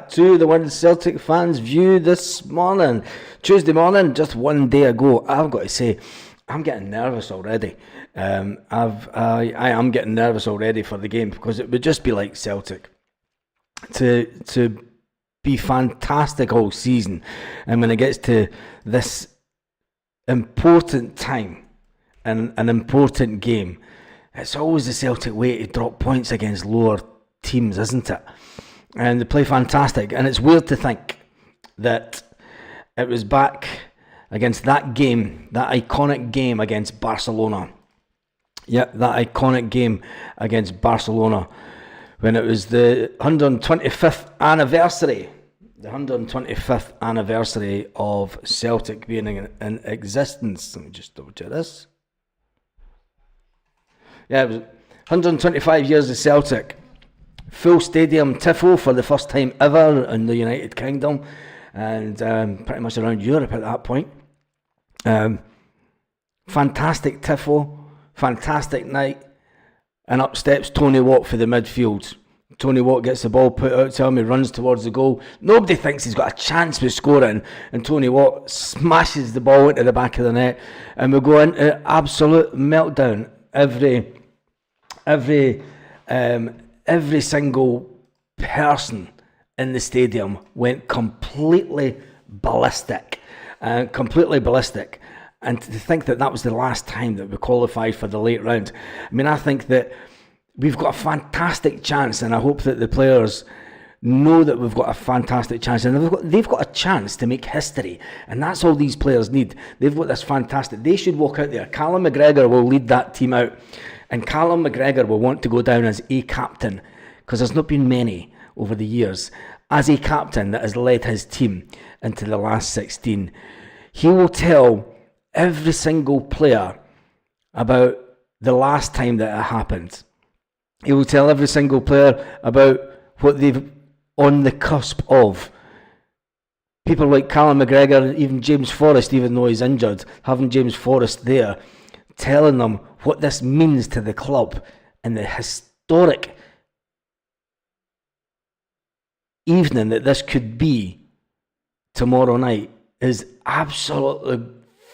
To the one Celtic fans view this morning, Tuesday morning, just one day ago. I've got to say, I'm getting nervous already. I am getting nervous already for the game, because it would just be like Celtic to be fantastic all season, and when it gets to this important time and an important game, it's always the Celtic way to drop points against lower teams, isn't it? And they play fantastic, and it's weird to think that it was back against that game, that iconic game against Barcelona. Yep, that iconic game against Barcelona, when it was the 125th anniversary, the 125th anniversary of Celtic being in existence. Let me just double check this. Yeah, it was 125 years of Celtic. Full stadium tifo for the first time ever in the United Kingdom, and pretty much around Europe at that point. Fantastic tifo, fantastic night, and up steps Tony Watt for the midfield. Tony Watt gets the ball put out to him, he runs towards the goal. Nobody thinks he's got a chance with scoring, and Tony Watt smashes the ball into the back of the net, and we go into absolute meltdown. Every single person in the stadium went completely ballistic. And to think that was the last time that we qualified for the late round. I mean, I think that we've got a fantastic chance, and I hope that the players know that we've got a fantastic chance, and they've got a chance to make history, and that's all these players need. They've got this fantastic, they should walk out there. Callum McGregor will lead that team out, and Callum McGregor will want to go down as a captain, because there's not been many over the years, as a captain that has led his team into the last 16. He will tell every single player about the last time that it happened. He will tell every single player about what they've on the cusp of. People like Callum McGregor, even James Forrest, even though he's injured, having James Forrest there, telling them what this means to the club and the historic evening that this could be tomorrow night is absolutely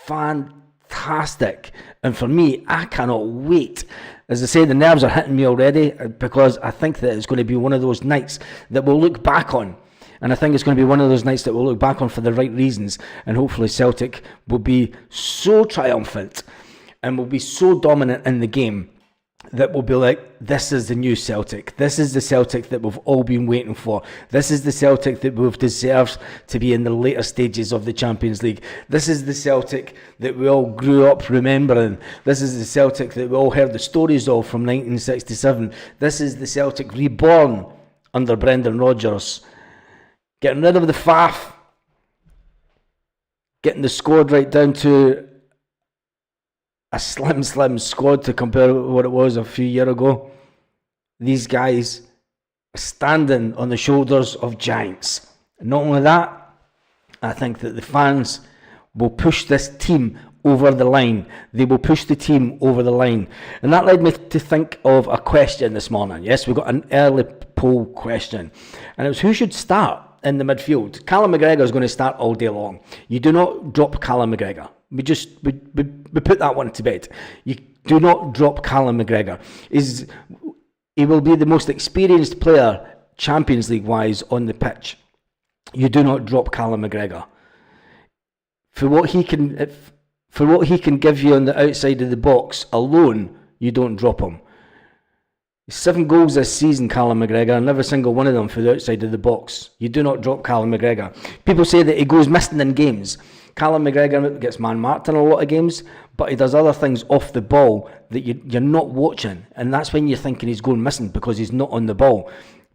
fantastic. And for me, I cannot wait. As I say, the nerves are hitting me already, because I think that it's going to be one of those nights that we'll look back on. And I think it's going to be one of those nights that we'll look back on for the right reasons. And hopefully Celtic will be so triumphant and will be so dominant in the game that will be like, this is the new Celtic. This is the Celtic that we've all been waiting for. This is the Celtic that we've deserved to be in the later stages of the Champions League. This is the Celtic that we all grew up remembering. This is the Celtic that we all heard the stories of from 1967. This is the Celtic reborn under Brendan Rodgers. Getting rid of the faff. Getting the squad right down to a slim squad to compare with what it was a few years ago. These guys are standing on the shoulders of giants. And not only that, I think that the fans will push this team over the line. They will push the team over the line. And that led me to think of a question this morning. Yes, we got an early poll question. And it was, who should start in the midfield? Callum McGregor is going to start all day long. You do not drop Callum McGregor. We put that one to bed. You do not drop Callum McGregor. He will be the most experienced player, Champions League wise, on the pitch. You do not drop Callum McGregor. For what he can give you on the outside of the box alone, you don't drop him. 7 goals this season, Callum McGregor, and every single one of them for the outside of the box. You do not drop Callum McGregor. People say that he goes missing in games. Callum McGregor gets man-marked in a lot of games, but he does other things off the ball that you're not watching, and that's when you're thinking he's going missing, because he's not on the ball.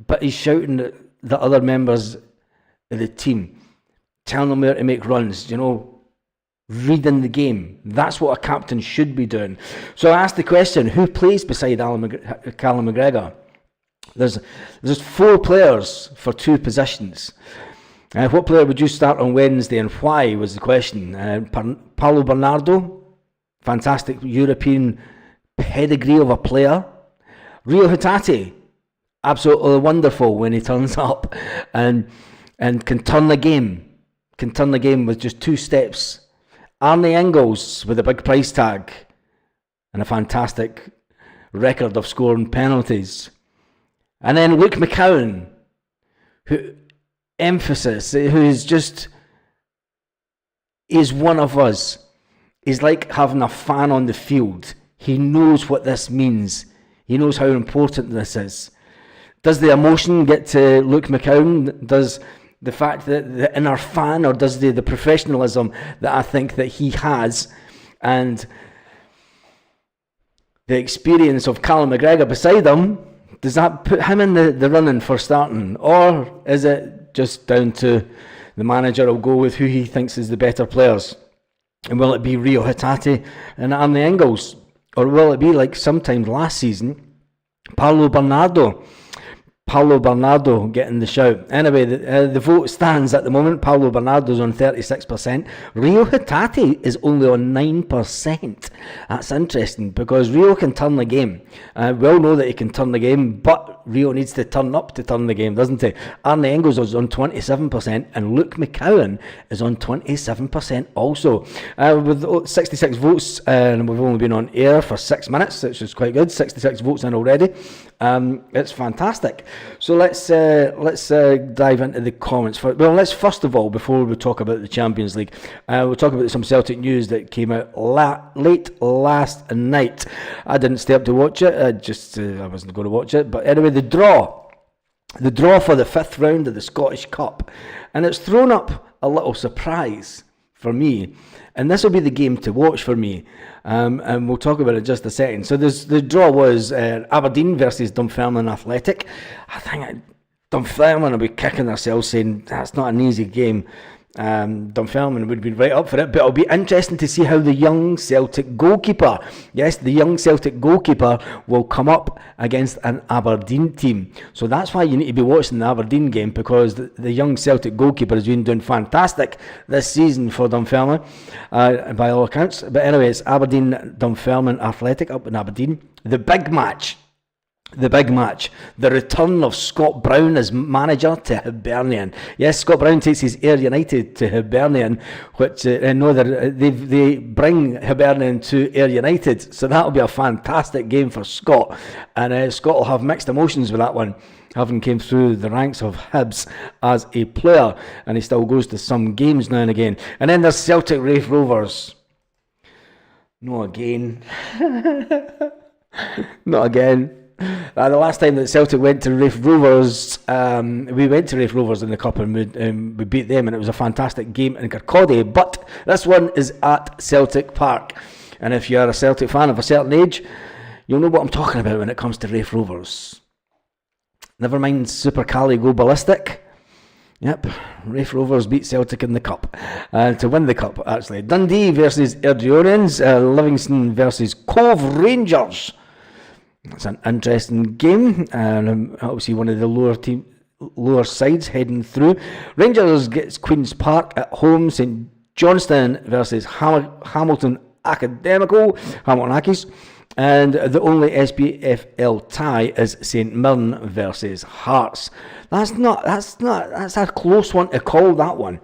But he's shouting at the other members of the team, telling them where to make runs, reading the game. That's what a captain should be doing. So I asked the question, who plays beside Callum McGregor? There's 4 players for 2 positions. What player would you start on Wednesday, and why, was the question. Paulo Bernardo, fantastic European pedigree of a player. Rio Hatate, absolutely wonderful when he turns up and can turn the game. Can turn the game with just 2 steps. Arnie Ingles with a big price tag and a fantastic record of scoring penalties. And then Luke McCowan, he's one of us. He's like having a fan on the field. He knows what this means. He knows how important this is. Does the emotion get to Luke McCowan? Does the fact that the inner fan, or does the professionalism that I think that he has, and the experience of Callum McGregor beside him, does that put him in the running for starting? Or is it just down to the manager will go with who he thinks is the better players? And will it be Rio Hatate and Arnie Ingles? Or will it be like sometime last season, Paulo Bernardo getting the shout? Anyway, the vote stands at the moment. Paulo Bernardo's on 36%. Rio Hatate is only on 9%. That's interesting, because Rio can turn the game. We all know that he can turn the game, but Rio needs to turn up to turn the game, doesn't he? Arnie Ingles is on 27%, and Luke McCowan is on 27% also. With 66 votes, and we've only been on air for 6 minutes, which is quite good. 66 votes in already. It's fantastic. So let's dive into the comments. Let's first of all, before we talk about the Champions League, we'll talk about some Celtic news that came out late last night. I didn't stay up to watch it. I wasn't going to watch it. But anyway, the draw for the 5th round of the Scottish Cup, and it's thrown up a little surprise for me. And this will be the game to watch for me. And we'll talk about it in just a second. So the draw was Aberdeen versus Dunfermline Athletic. I think Dunfermline will be kicking themselves, saying that's not an easy game. Dunfermline would be right up for it, but it'll be interesting to see how the young Celtic goalkeeper, will come up against an Aberdeen team. So that's why you need to be watching the Aberdeen game, because the young Celtic goalkeeper has been doing fantastic this season for Dunfermline, by all accounts. But anyway, it's Aberdeen Dunfermline Athletic up in Aberdeen. The big match, the return of Scott Brown as manager to Hibernian. Yes, Scott Brown takes his Ayr United to Hibernian, which they bring Hibernian to Ayr United, so that'll be a fantastic game for Scott, and Scott will have mixed emotions with that one, having came through the ranks of Hibs as a player, and he still goes to some games now and again. And then there's Celtic Raith Rovers. No again. Not again. The last time that Celtic went to Raith Rovers, we went to Raith Rovers in the Cup, and we beat them, and it was a fantastic game in Kirkcaldy. But this one is at Celtic Park, and if you're a Celtic fan of a certain age, you'll know what I'm talking about when it comes to Raith Rovers. Never mind Super Cali go ballistic. Yep, Raith Rovers beat Celtic in the Cup, to win the Cup actually. Dundee versus Airdrieonians, Livingston versus Cove Rangers. It's an interesting game, and obviously one of the lower sides heading through. Rangers gets Queen's Park at home. St Johnstone versus Hamilton Accies, and the only SPFL tie is St Mirren versus Hearts. That's a close one to call, that one.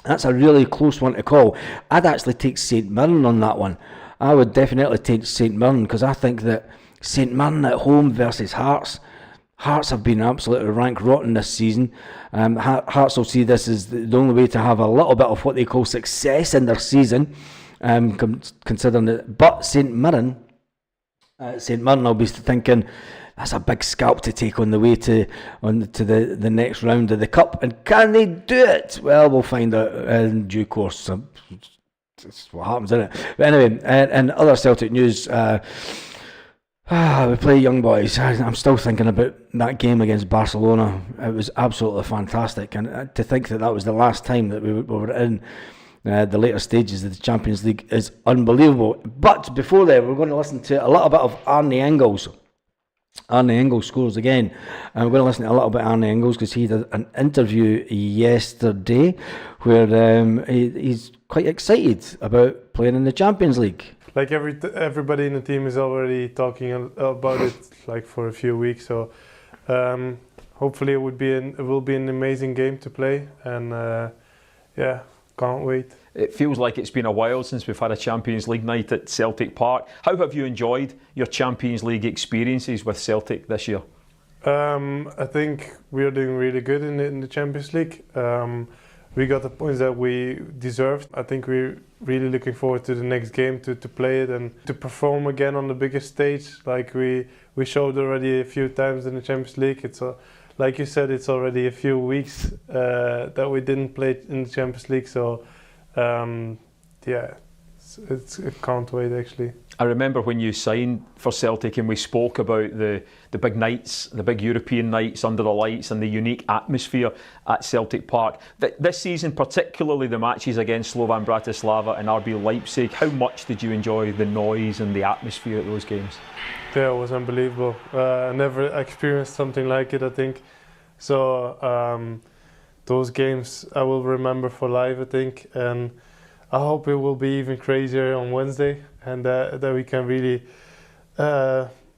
That's a really close one to call. I'd actually take St Mirren on that one. I would definitely take St Mirren, because I think that St Mirren at home versus Hearts. Hearts have been absolutely rank rotten this season. Hearts will see this as the only way to have a little bit of what they call success in their season, considering it. But St Mirren will be thinking that's a big scalp to take on the way to the next round of the Cup. And can they do it? Well, we'll find out in due course. That's what happens, isn't it? But anyway, and other Celtic news. We play young boys. I'm still thinking about that game against Barcelona. It was absolutely fantastic, and to think that was the last time that we were in the later stages of the Champions League is unbelievable. But before that, we're going to listen to a little bit of Arnie Ingles. Arnie Ingles scores again, and we're going to listen to a little bit of Arnie Ingles, because he did an interview yesterday where he's quite excited about playing in the Champions League. Like everybody in the team is already talking about it like for a few weeks, so Hopefully it will be an amazing game to play, and can't wait. It feels like it's been a while since we've had a Champions League night at Celtic Park. How have you enjoyed your Champions League experiences with Celtic this year? I think we are doing really good in the Champions League. We got the points that we deserved. I think we're really looking forward to the next game, to play it and to perform again on the biggest stage, like we showed already a few times in the Champions League. It's like you said, it's already a few weeks that we didn't play in the Champions League. So I can't wait actually. I remember when you signed for Celtic and we spoke about the big nights, the big European nights under the lights and the unique atmosphere at Celtic Park. This season, particularly the matches against Slovan Bratislava and RB Leipzig, how much did you enjoy the noise and the atmosphere at those games? Yeah, it was unbelievable. I never experienced something like it, I think. So those games I will remember for life, I think. And I hope it will be even crazier on Wednesday, and that we can really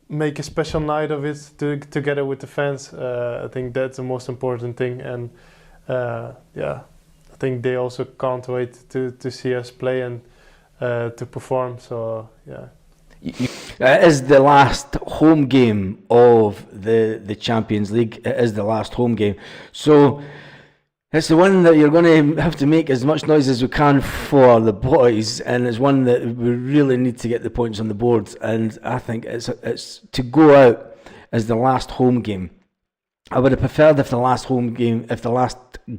make a special night of it together with the fans. I think that's the most important thing, and I think they also can't wait to see us play and to perform. So yeah. It is the last home game of the Champions League. It is the last home game. So it's the one that you're going to have to make as much noise as we can for the boys, and it's one that we really need to get the points on the board. And I think it's to go out as the last home game. I would have preferred if the last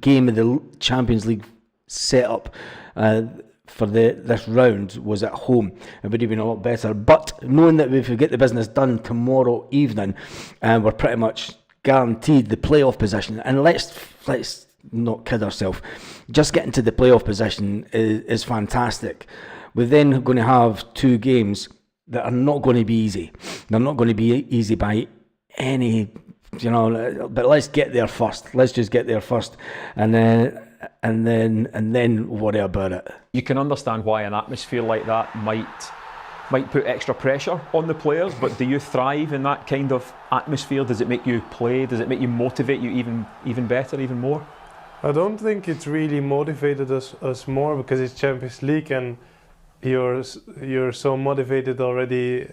game of the Champions League setup for this round was at home. It would have been a lot better. But knowing that if we get the business done tomorrow evening, we're pretty much guaranteed the playoff position. And let's not kid ourselves. Just getting to the playoff position is fantastic. We're then going to have two games that are not going to be easy. They're not going to be easy by any, but let's get there first. Let's just get there first, and then worry about it. You can understand why an atmosphere like that might put extra pressure on the players, but do you thrive in that kind of atmosphere? Does it make you play? Does it make you motivate you even better, even more? I don't think it's really motivated us more, because it's Champions League and you're so motivated already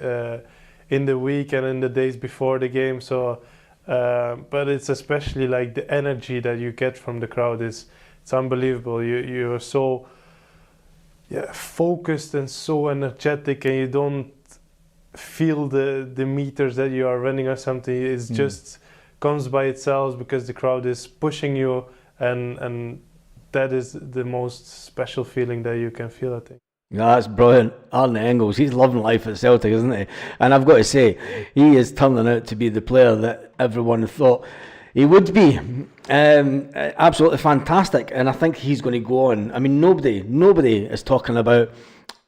in the week and in the days before the game. So, but it's especially like the energy that you get from the crowd it's unbelievable. You're so focused and so energetic, and you don't feel the meters that you are running or something. It just comes by itself because the crowd is pushing you. And that is the most special feeling that you can feel, I think. Yeah, that's brilliant. Arne Engels, he's loving life at Celtic, isn't he? And I've got to say, he is turning out to be the player that everyone thought he would be. Absolutely fantastic. And I think he's going to go on. I mean, nobody is talking about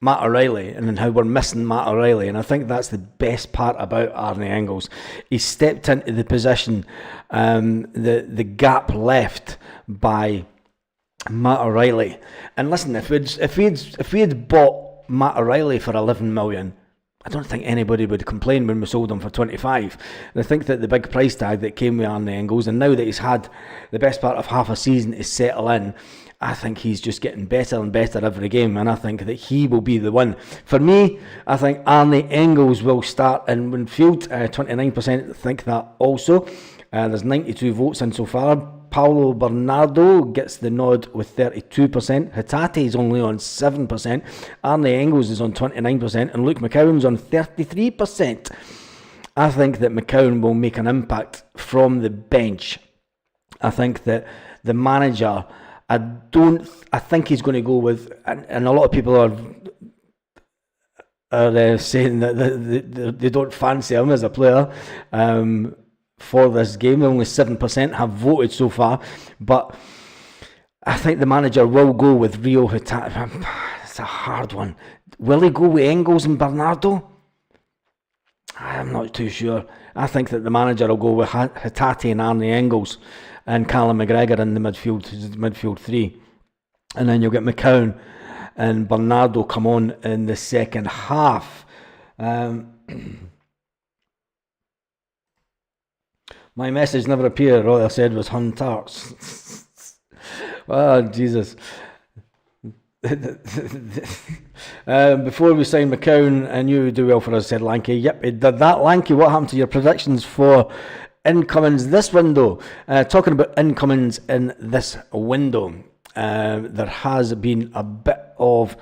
Matt O'Reilly and how we're missing Matt O'Reilly, and I think that's the best part about Arne Engels. He stepped into the position, the gap left by Matt O'Reilly. And listen, if we had bought Matt O'Reilly for 11 million, I don't think anybody would complain when we sold him for 25. And I think that the big price tag that came with Arne Engels, and now that he's had the best part of half a season to settle in, I think he's just getting better and better every game, and I think that he will be the one. For me, I think Arne Engels will start in midfield. 29% think that also. There's 92 votes in so far. Paulo Bernardo gets the nod with 32%. Hatate is only on 7%. Arne Engels is on 29%. And Luke McCowan's on 33%. I think that McCowan will make an impact from the bench. I think that the manager, I think he's going to go with, and a lot of people are saying that they don't fancy him as a player for this game. Only 7% have voted so far, but I think the manager will go with Rio Hatate. It's a hard one. Will he go with Engels and Bernardo? I'm not too sure. I think that the manager will go with Hatate and Arne Engels and Callum McGregor in the midfield three. And then you'll get McCowan and Bernardo come on in the second half. My message never appeared. All I said was Huntars. Oh, Jesus. Before we signed McCown, I knew he would do well for us, said Lanky. Yep, he did that. Lanky, what happened to your predictions for incomings this window? Talking about incomings in this window, there has been a bit of,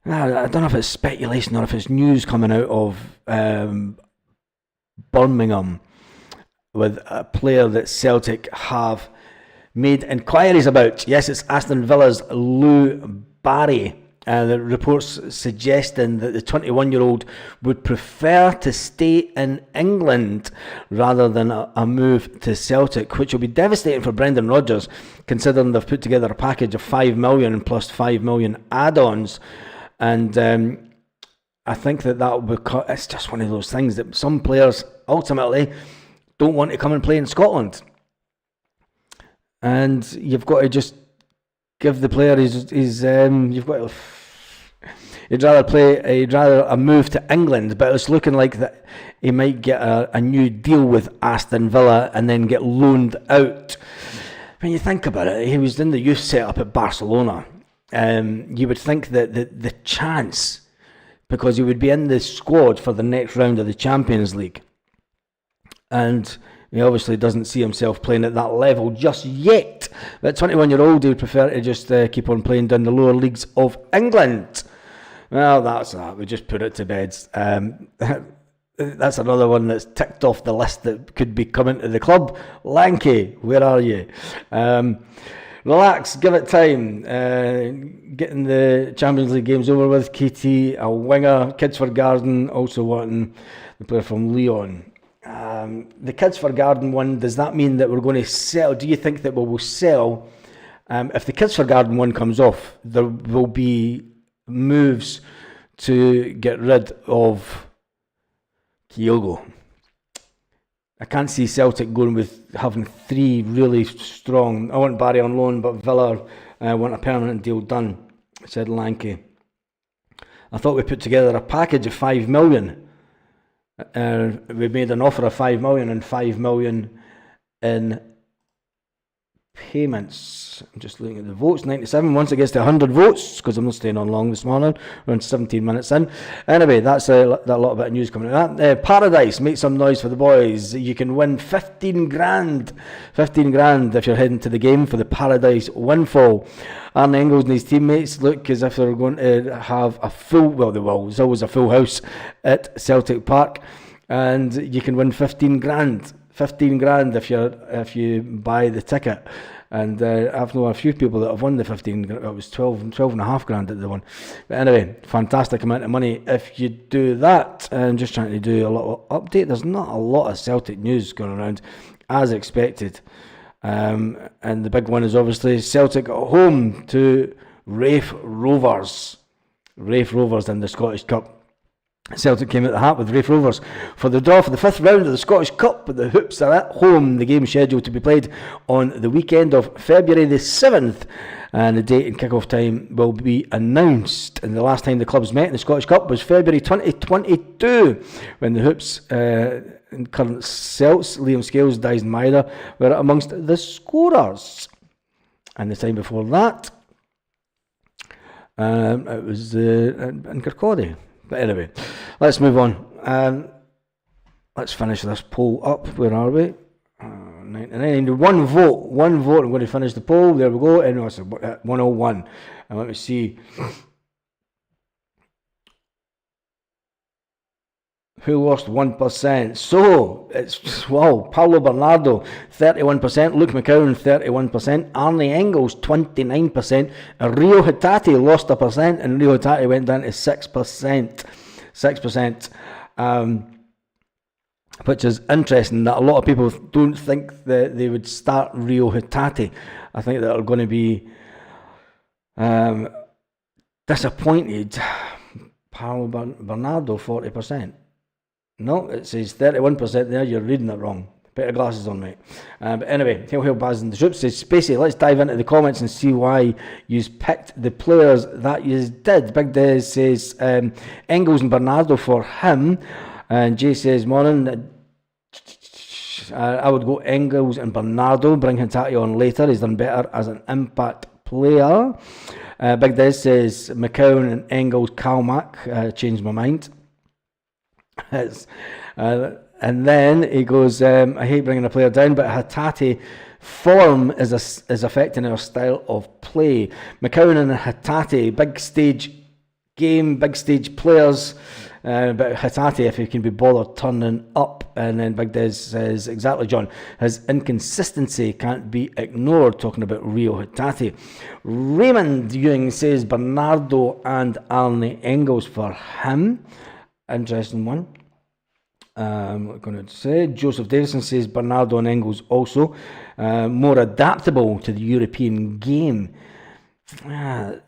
I don't know if it's speculation or if it's news coming out of Birmingham with a player that Celtic have made inquiries about. Yes, it's Aston Villa's Lou Barry. The reports suggesting that the 21-year-old would prefer to stay in England rather than a move to Celtic, which will be devastating for Brendan Rodgers, considering they've put together a package of 5 million plus 5 million add-ons. And I think that will be. It's just one of those things that some players ultimately don't want to come and play in Scotland, and you've got to just give the player his you've got to. He'd rather a move to England, but it's looking like that he might get a new deal with Aston Villa and then get loaned out. When you think about it, he was in the youth setup at Barcelona. You would think that the chance, because he would be in the squad for the next round of the Champions League, and he obviously doesn't see himself playing at that level just yet. But 21-year-old, he would prefer to just keep on playing down the lower leagues of England. Well, that's that. We just put it to bed. That's another one that's ticked off the list that could be coming to the club. Lanky, where are you? Relax, give it time. Getting the Champions League games over with. KT, a winger. Kids for Garden, also wanting the player from Lyon. The Kids for Garden one, does that mean that we're going to sell? Do you think that we will sell? If the Kids for Garden one comes off, there will be moves to get rid of Kyogo. I can't see Celtic going with having 3 really strong. I want Barry on loan, but Villa want a permanent deal done, said Lanky. I thought we put together a package of 5 million. We made an offer of 5 million and 5 million in payments. I'm just looking at the votes. 97 once it gets to 100 votes, because I'm not staying on long this morning. We're on 17 minutes in. Anyway, that's that little bit of news coming out. Paradise, make some noise for the boys. You can win 15 grand. 15 grand if you're heading to the game for the Paradise windfall. Arne Engels and his teammates look as if they're going to have a full, well, they will. There's always a full house at Celtic Park, and you can win 15 grand. 15 grand if you buy the ticket. And I've known a few people that have won the 15 grand. It was 12 and a half grand that they won. But anyway, fantastic amount of money if you do that. I'm just trying to do a little update. There's not a lot of Celtic news going around, as expected. And the big one is obviously Celtic at home to Raith Rovers. Raith Rovers in the Scottish Cup. Celtic came out the hat with Raith Rovers for the draw for the 5th round of the Scottish Cup, but the Hoops are at home. The game scheduled to be played on the weekend of February the 7th, and the date and kick-off time will be announced. And the last time the clubs met in the Scottish Cup was February 2022, when the Hoops and current Celts, Liam Scales, Dyson Maeda, were amongst the scorers. And the time before that, it was in Kirkcaldy. But anyway, let's move on. Let's finish this poll up. Where are we? 99. One vote. I'm going to finish the poll. There we go. And it's 101. And let me see. Who lost 1%? So, it's, wow, Paulo Bernardo, 31%, Luke McCowan, 31%, Arne Engels, 29%, Rio Hatate lost 1%, and Rio Hatate went down to 6%. 6%. Which is interesting, that a lot of people don't think that they would start Rio Hatate. I think that are going to be disappointed. Paulo Bernardo, 40%. No, it says 31% there. You're reading it wrong. Put your glasses on, mate. But anyway, Hail Baz in the Troops says, Spacey, let's dive into the comments and see why you picked the players that you did. Big Des says, Engels and Bernardo for him. And Jay says, morning. match. I would go Engels and Bernardo. Bring Hatate on later. He's done better as an impact player. Big Des says McCowan and Engels, Kalmack. Changed my mind. And then he goes, I hate bringing a player down, but Hatate form is affecting our style of play. McCowan and Hatate, big stage game, big stage players. But Hatate, if he can be bothered turning up. And then Big Des says, exactly, John, his inconsistency can't be ignored, talking about Rio Hatate. Raymond Ewing says Bernardo and Arne Engels for him. Interesting one. What I'm going to say, Joseph Davison says Bernardo and Engels also more adaptable to the European game.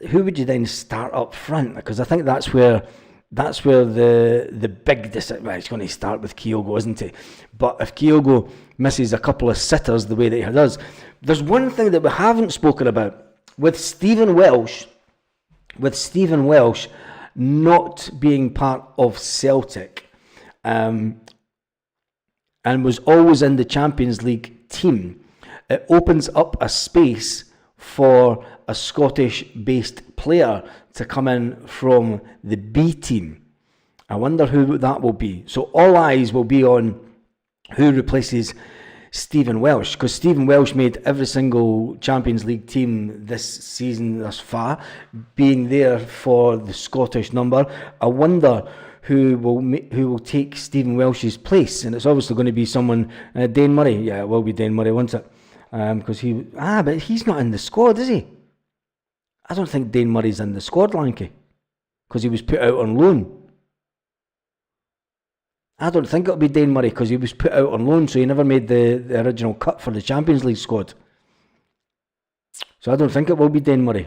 Who would you then start up front? Because I think that's where the big decision. Well, it's going to start with Kyogo, isn't it? But if Kyogo misses a couple of sitters the way that he does, there's one thing that we haven't spoken about with Stephen Welsh. With Stephen Welsh not being part of Celtic, and was always in the Champions League team, it opens up a space for a Scottish-based player to come in from the B team. I wonder who that will be. So all eyes will be on who replaces Stephen Welsh, because Stephen Welsh made every single Champions League team this season thus far, being there for the Scottish number. I wonder who will take Stephen Welsh's place, and it's obviously going to be someone, Dane Murray. Yeah, it will be Dane Murray, won't it? Because but he's not in the squad, is he? I don't think Dane Murray's in the squad, Lanky, because he was put out on loan. I don't think it'll be Dane Murray because he was put out on loan, so he never made the original cut for the Champions League squad. So I don't think it will be Dane Murray.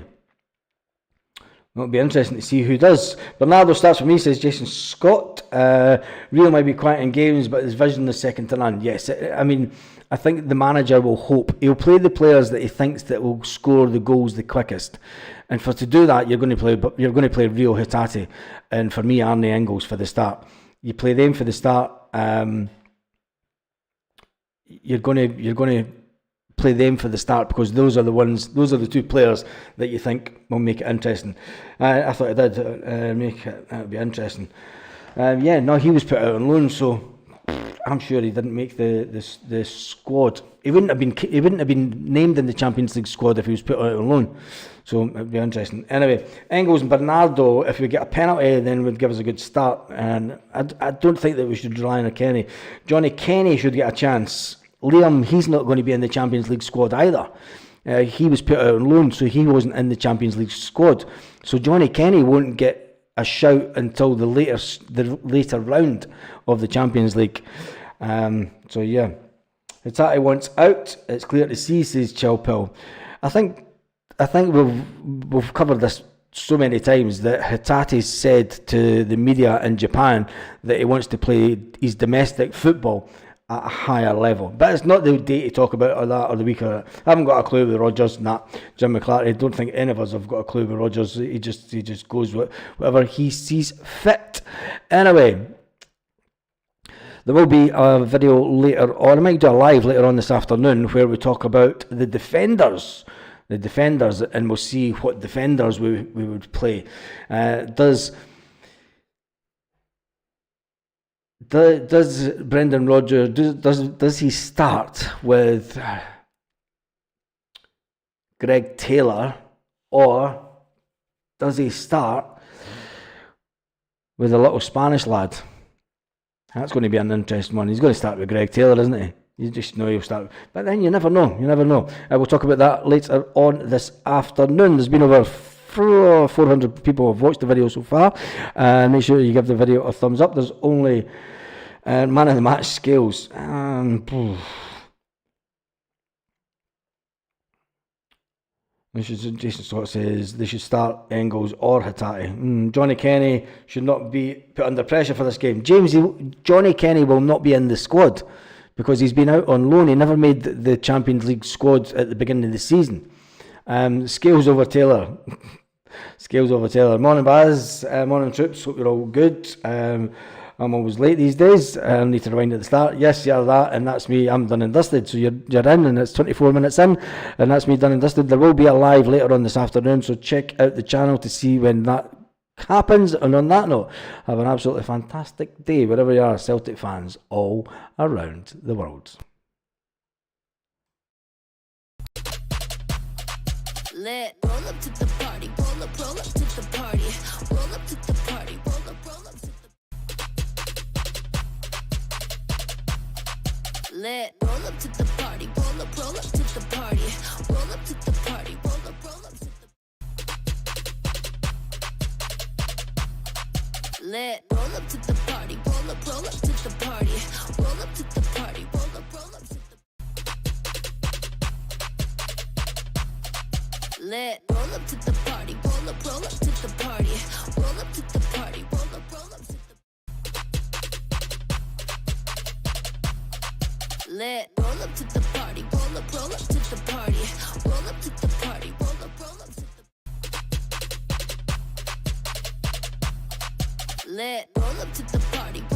It'll be interesting to see who does. Bernardo starts for me, says Jason Scott. Rio might be quiet in games, but his vision is second to none. Yes, I mean, I think the manager will hope. He'll play the players that he thinks that will score the goals the quickest. And to do that, you're going to play Rio Hatate, and for me, Arne Engels for the start. You play them for the start. You're going to play them for the start because those are the two players that you think will make it interesting. I thought it did make it. That would be interesting. He was put out on loan, so I'm sure he didn't make the squad. He wouldn't have been named in the Champions League squad if he was put out on loan. So it'd be interesting. Anyway, Engels and Bernardo, if we get a penalty, then would give us a good start. And I don't think that we should rely on Kenny. Johnny Kenny should get a chance. Liam, he's not going to be in the Champions League squad either. He was put out on loan, so he wasn't in the Champions League squad. So Johnny Kenny won't get a shout until the later round of the Champions League. Hatate wants out. It's clear to see, says Chalpil. I think we've covered this so many times that Hatate said to the media in Japan that he wants to play his domestic football at a higher level. But it's not the day to talk about or that or the week or that. I haven't got a clue with Rodgers and that. Jim McClarty, I don't think any of us have got a clue with Rodgers. He just goes with whatever he sees fit. Anyway, there will be a video later, or I might do a live later on this afternoon where we talk about the defenders, and we'll see what defenders we would play. Does Brendan Rodgers does he start with Greg Taylor, or does he start with a little Spanish lad? That's going to be an interesting one. He's going to start with Greg Taylor, isn't he? You just know he'll start. But then you never know. We'll talk about that later on this afternoon. There's been over 400 people who have watched the video so far. Make sure you give the video a thumbs up. There's only man of the match scales. Jason Scott says they should start Engels or Hatate. Johnny Kenny should not be put under pressure for this game. Johnny Kenny will not be in the squad because he's been out on loan. He never made the Champions League squad at the beginning of the season. Scales over Taylor. Morning Baz, morning troops, hope you're all good. I'm always late these days. I need to rewind at the start. Yes, you're that, and that's me. I'm done and dusted. So you're in, and it's 24 minutes in, and that's me done and dusted. There will be a live later on this afternoon, so check out the channel to see when that happens. And on that note, have an absolutely fantastic day wherever you are, Celtic fans all around the world. Lit. Roll up to the party, roll up to the party, roll up to the party, roll up to the lit. Roll up to the party, roll up to the party, roll up to the party, roll up to the lit. Roll up to the party, roll up to the party, roll up to the party, roll up to the lit. Roll up to the party, roll up to the party, roll up to the party, roll up to the lit. Roll up to the party, roll up to the party, roll up to the party, roll up to the lit. Roll up to the party.